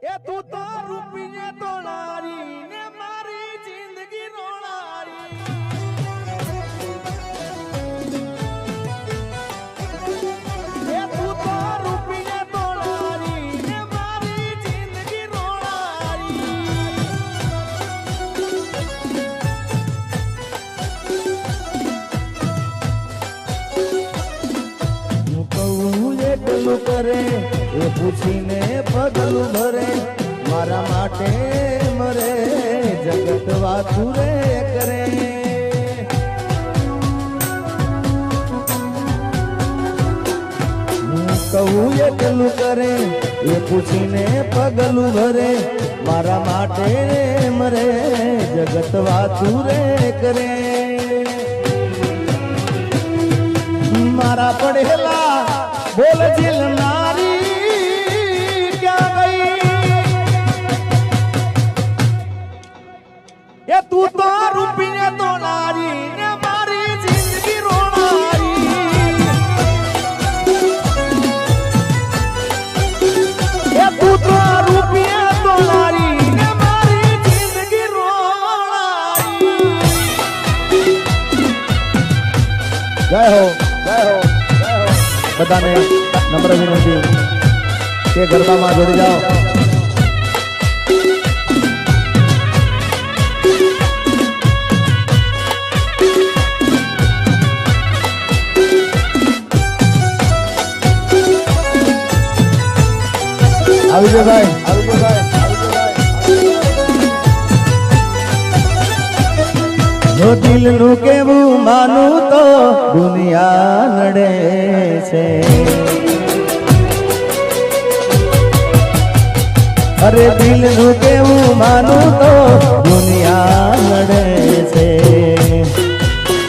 એ તું તો રૂપિયે તોલારી ને મારી જિંદગી રોળારી એ તું તો રૂપિયે તોલારી ને મારી જિંદગી રોળારી હું કહું એટલું કરે એ પૂછીને પગલું ભરે મારા માટે મરે જગત વાતું રે કરે હું કહું એટલું કરે એ પૂછીને પગલું ભરે મારા માટે મરે જગત વાતું રે કરે મારા પડેલા બોલ જીલનારી એ તું તો રૂપિયે તોલારી ને મારી જિંદગી રોળારી એ તું તો રૂપિયે તોલારી ને મારી જિંદગી રોળારી જય હો બધાને નમ્ર વિનંતી કે ગરબામાં જોડી જાઓ આવી જો ભાઈ જો દિલનું કેવું માનું તો દુનિયા લડે છે અરે દિલનું કેવું માનું તો